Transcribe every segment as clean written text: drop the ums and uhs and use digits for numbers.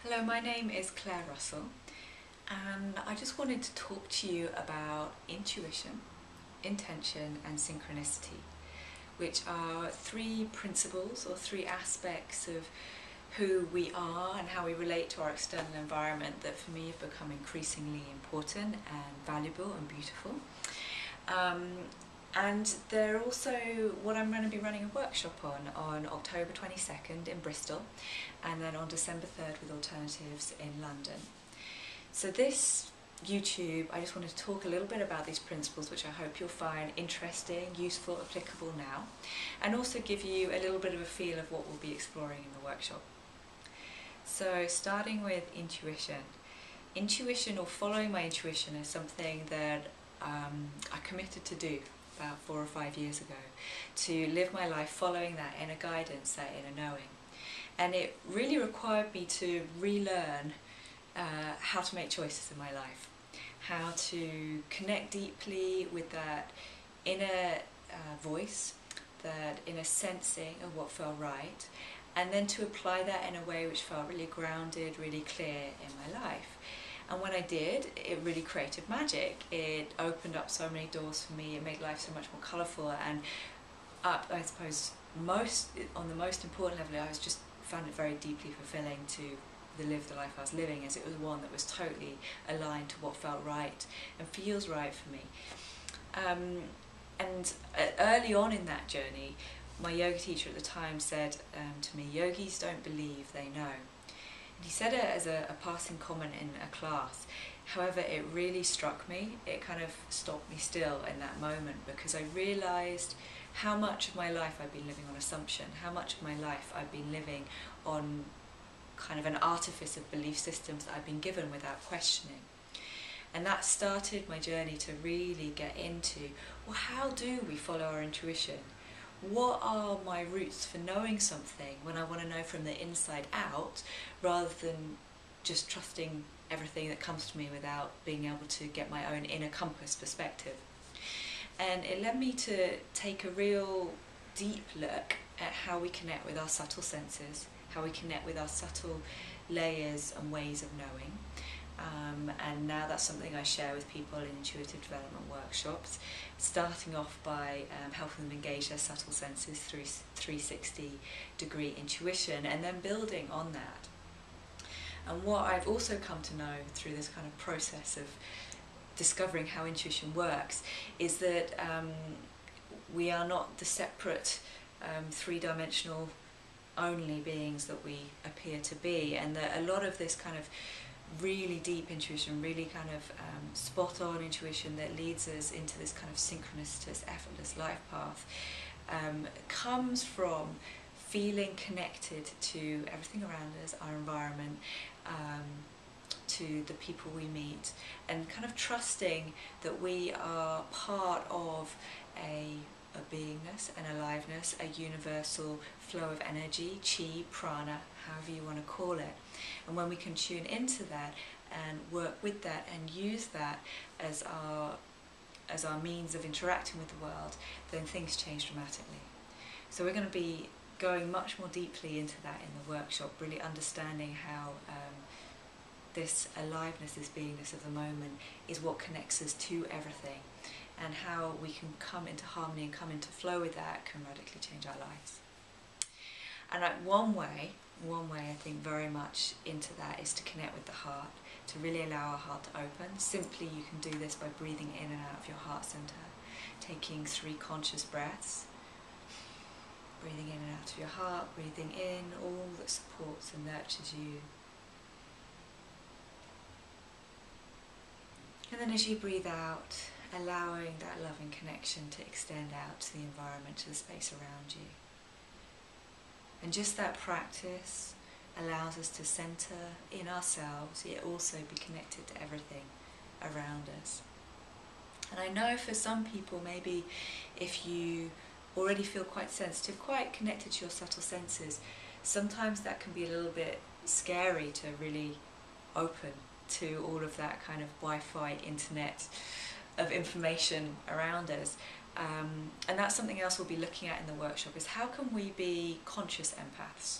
Hello, my name is Claire Russell, and I just wanted to talk to you about intuition, intention and synchronicity, which are three principles or three aspects of who we are and how we relate to our external environment that for me have become increasingly important and valuable and beautiful. And they're also what I'm going to be running a workshop on October 22nd in Bristol, and then on December 3rd with Alternatives in London. So this YouTube, I just wanted to talk a little bit about these principles, which I hope you'll find interesting, useful, applicable now, and also give you a little bit of a feel of what we'll be exploring in the workshop. So starting with intuition. Intuition, or following my intuition, is something that I committed to do about 4 or 5 years ago, to live my life following that inner guidance, that inner knowing. And it really required me to relearn how to make choices in my life, how to connect deeply with that inner voice, that inner sensing of what felt right, and then to apply that in a way which felt really grounded, really clear in my life. And when I did, it really created magic. It opened up so many doors for me. It made life so much more colourful, and I suppose on the most important level, I just found it very deeply fulfilling to live the life I was living, as it was one that was totally aligned to what felt right and feels right for me. And early on in that journey, my yoga teacher at the time said to me, "Yogis don't believe, they know." He said it as a passing comment in a class. However, it really struck me. It kind of stopped me still in that moment, because I realised how much of my life I've been living on assumption, how much of my life I've been living on kind of an artifice of belief systems that I've been given without questioning. And that started my journey to really get into, well, how do we follow our intuition? What are my roots for knowing something when I want to know from the inside out, rather than just trusting everything that comes to me without being able to get my own inner compass perspective? And it led me to take a real deep look at how we connect with our subtle senses, how we connect with our subtle layers and ways of knowing. And now that's something I share with people in intuitive development workshops, starting off by helping them engage their subtle senses through 360-degree intuition, and then building on that. And what I've also come to know through this kind of process of discovering how intuition works is that we are not the separate three-dimensional only beings that we appear to be, and that a lot of this kind of really deep intuition, really kind of spot-on intuition that leads us into this kind of synchronicitous, effortless life path comes from feeling connected to everything around us, our environment, to the people we meet, and kind of trusting that we are part of a beingness, an aliveness, a universal flow of energy, chi, prana, however you want to call it. And when we can tune into that and work with that and use that as our means of interacting with the world, then things change dramatically. So we're going to be going much more deeply into that in the workshop, really understanding how this aliveness, this beingness of the moment, is what connects us to everything, and how we can come into harmony and come into flow with that can radically change our lives. And one way I think very much into that is to connect with the heart, to really allow our heart to open. Simply, you can do this by breathing in and out of your heart center, taking 3 conscious breaths, breathing in and out of your heart, breathing in all that supports and nurtures you. And then as you breathe out, allowing that loving connection to extend out to the environment, to the space around you. And just that practice allows us to center in ourselves, yet also be connected to everything around us. And I know for some people, maybe if you already feel quite sensitive, quite connected to your subtle senses, sometimes that can be a little bit scary to really open to all of that kind of Wi-Fi internet of information around us. And that's something else we'll be looking at in the workshop, is how can we be conscious empaths?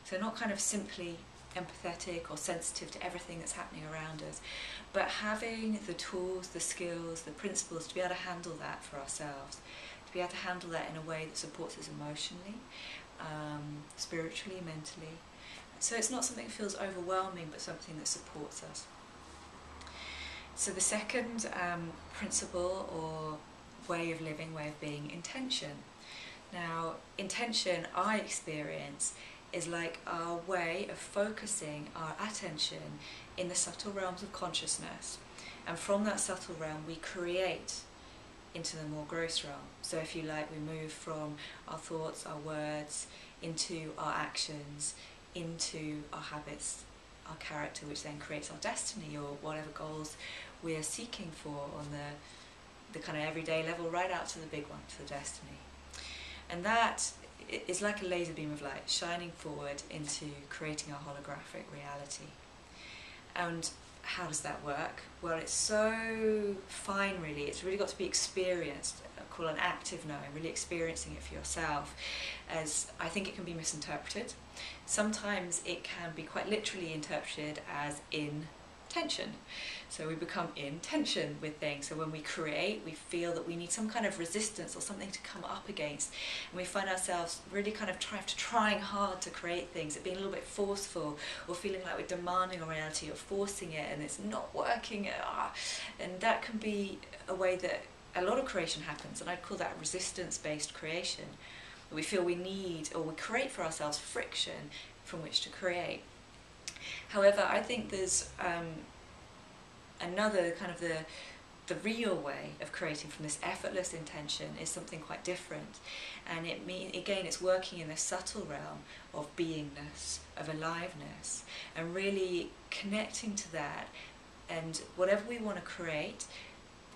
So not kind of simply empathetic or sensitive to everything that's happening around us, but having the tools, the skills, the principles to be able to handle that for ourselves, to be able to handle that in a way that supports us emotionally, spiritually, mentally. So it's not something that feels overwhelming, but something that supports us. So the second principle or way of living, way of being, intention. Now, intention, I experience, is like our way of focusing our attention in the subtle realms of consciousness. And from that subtle realm, we create into the more gross realm. So if you like, we move from our thoughts, our words, into our actions, into our habits, our character, which then creates our destiny or whatever goals we are seeking for on the kind of everyday level, right out to the big one, to the destiny. And that is like a laser beam of light shining forward into creating our holographic reality. And how does that work? Well, it's so fine, really. It's really got to be experienced. I call an active knowing, really experiencing it for yourself, as I think it can be misinterpreted. Sometimes it can be quite literally interpreted as in tension. So we become in tension with things. So when we create, we feel that we need some kind of resistance or something to come up against. And we find ourselves really kind of trying hard to create things, being a little bit forceful, or feeling like we're demanding on reality or forcing it and it's not working. And that can be a way that a lot of creation happens. And I'd call that resistance-based creation. We feel we need, or we create for ourselves, friction from which to create. However, I think there's another kind of the real way of creating from this effortless intention is something quite different. And again, it's working in this subtle realm of beingness, of aliveness, and really connecting to that. And whatever we want to create,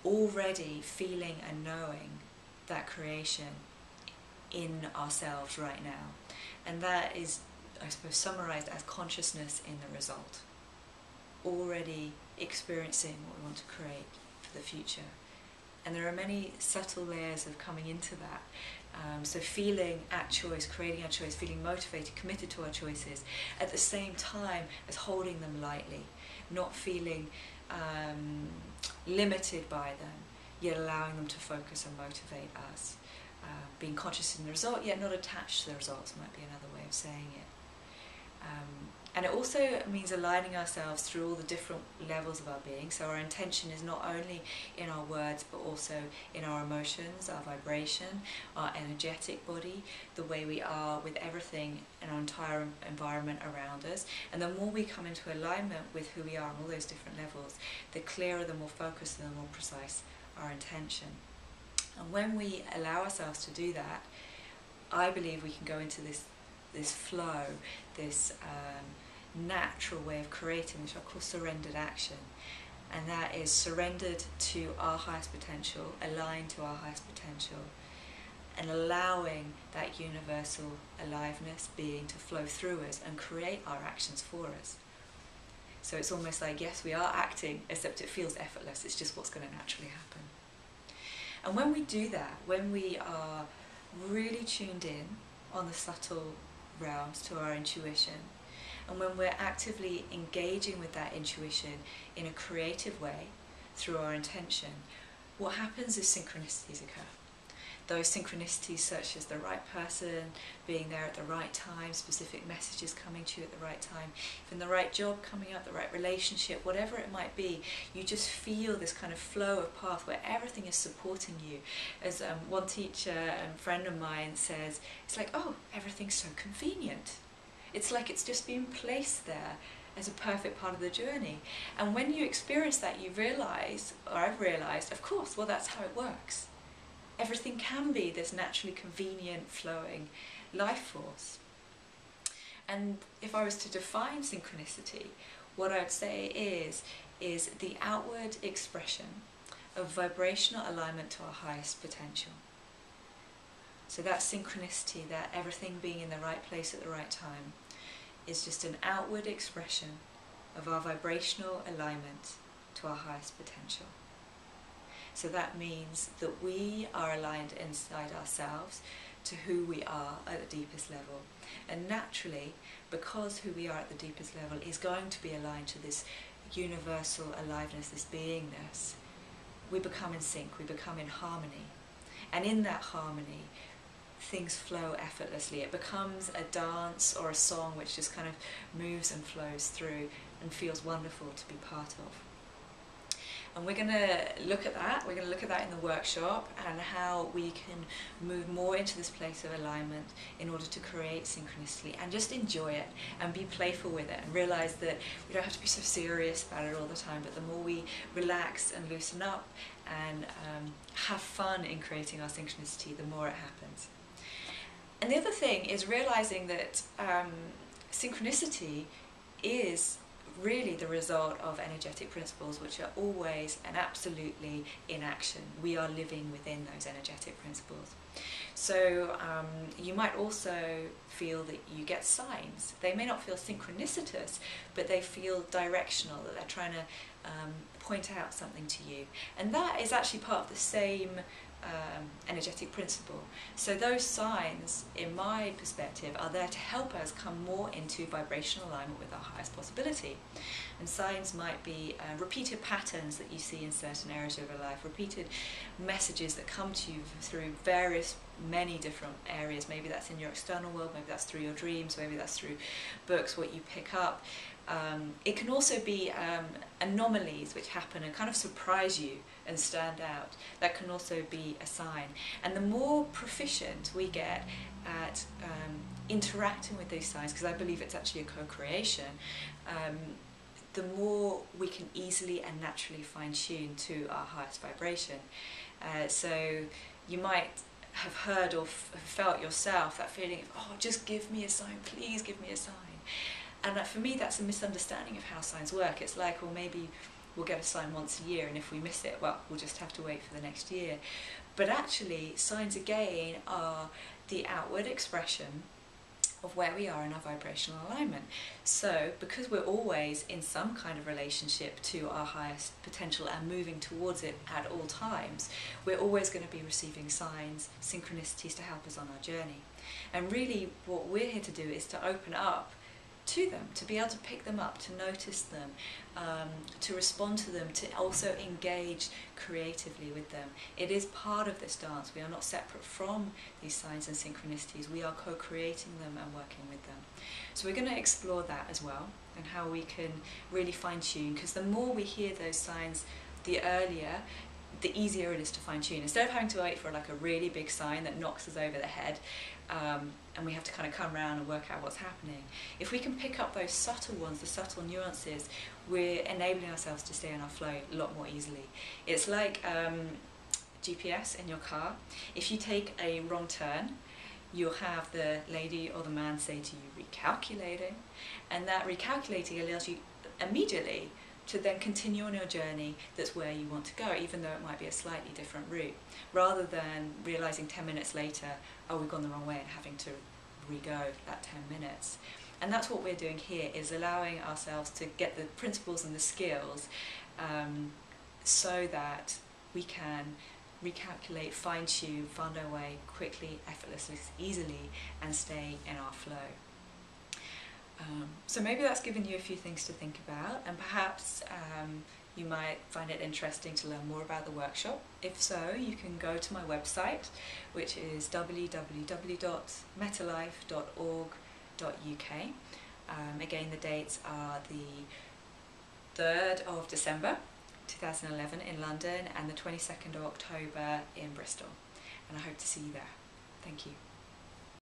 already feeling and knowing that creation in ourselves right now. And that is, I suppose, summarized as consciousness in the result. Already experiencing what we want to create for the future. And there are many subtle layers of coming into that. So feeling at choice, creating our choice, feeling motivated, committed to our choices, at the same time as holding them lightly, not feeling limited by them, yet allowing them to focus and motivate us. Being conscious in the result, yet not attached to the results, might be another way of saying it. And it also means aligning ourselves through all the different levels of our being. So our intention is not only in our words, but also in our emotions, our vibration, our energetic body, the way we are with everything in our entire environment around us. And the more we come into alignment with who we are on all those different levels, the clearer, the more focused, and the more precise our intention. And when we allow ourselves to do that, I believe we can go into this flow, this natural way of creating, which I call surrendered action. And that is surrendered to our highest potential, aligned to our highest potential, and allowing that universal aliveness, being, to flow through us and create our actions for us. So it's almost like, yes, we are acting, except it feels effortless. It's just what's going to naturally happen. And when we do that, when we are really tuned in on the subtle realms to our intuition, and when we're actively engaging with that intuition in a creative way through our intention, what happens is synchronicities occur. Those synchronicities such as the right person being there at the right time, specific messages coming to you at the right time, even the right job coming up, the right relationship, whatever it might be, you just feel this kind of flow of path where everything is supporting you. As one teacher and friend of mine says, it's like, oh, everything's so convenient. It's like it's just been placed there as a perfect part of the journey. And when you experience that, you realise, or I've realised, of course, well, that's how it works. Everything can be this naturally convenient, flowing life force. And if I was to define synchronicity, what I would say is the outward expression of vibrational alignment to our highest potential. So that synchronicity, that everything being in the right place at the right time, is just an outward expression of our vibrational alignment to our highest potential. So that means that we are aligned inside ourselves to who we are at the deepest level. And naturally, because who we are at the deepest level is going to be aligned to this universal aliveness, this beingness, we become in sync, we become in harmony. And in that harmony, things flow effortlessly. It becomes a dance or a song which just kind of moves and flows through and feels wonderful to be part of. And we're going to look at that. We're going to look at that in the workshop and how we can move more into this place of alignment in order to create synchronicity and just enjoy it and be playful with it and realize that we don't have to be so serious about it all the time, but the more we relax and loosen up and have fun in creating our synchronicity, the more it happens. And the other thing is realizing that synchronicity is really the result of energetic principles which are always and absolutely in action. We are living within those energetic principles. So you might also feel that you get signs. They may not feel synchronicitous, but they feel directional, that they're trying to point out something to you. And that is actually part of the same energetic principle. So those signs, in my perspective, are there to help us come more into vibrational alignment with our highest possibility. And signs might be repeated patterns that you see in certain areas of your life, repeated messages that come to you through many different areas. Maybe that's in your external world, maybe that's through your dreams, maybe that's through books, what you pick up. It can also be anomalies which happen and kind of surprise you and stand out. That can also be a sign. And the more proficient we get at interacting with these signs, because I believe it's actually a co-creation, the more we can easily and naturally fine-tune to our highest vibration. So you might have heard or felt yourself that feeling of, oh, just give me a sign, please give me a sign. And for me, that's a misunderstanding of how signs work. It's like, well, maybe we'll get a sign once a year, and if we miss it, well, we'll just have to wait for the next year. But actually, signs again are the outward expression of where we are in our vibrational alignment. So, because we're always in some kind of relationship to our highest potential and moving towards it at all times, we're always going to be receiving signs, synchronicities to help us on our journey. And really, what we're here to do is to open up to them, to be able to pick them up, to notice them, to respond to them, to also engage creatively with them. It is part of this dance. We are not separate from these signs and synchronicities. We are co-creating them and working with them. So we're going to explore that as well, and how we can really fine-tune, because the more we hear those signs, the earlier, the easier it is to fine-tune. Instead of having to wait for like a really big sign that knocks us over the head, and we have to kind of come around and work out what's happening. If we can pick up those subtle ones, the subtle nuances, we're enabling ourselves to stay in our flow a lot more easily. It's like GPS in your car. If you take a wrong turn, you'll have the lady or the man say to you, recalculating, and that recalculating allows you immediately to then continue on your journey that's where you want to go, even though it might be a slightly different route, rather than realizing 10 minutes later, oh, we've gone the wrong way, and having to re-go that 10 minutes. And that's what we're doing here, is allowing ourselves to get the principles and the skills so that we can recalculate, fine-tune, find our way quickly, effortlessly, easily, and stay in our flow. So maybe that's given you a few things to think about, and perhaps you might find it interesting to learn more about the workshop. If so, you can go to my website, which is www.metalife.org.uk. Again, the dates are the 3rd of December 2011 in London and the 22nd of October in Bristol. And I hope to see you there. Thank you.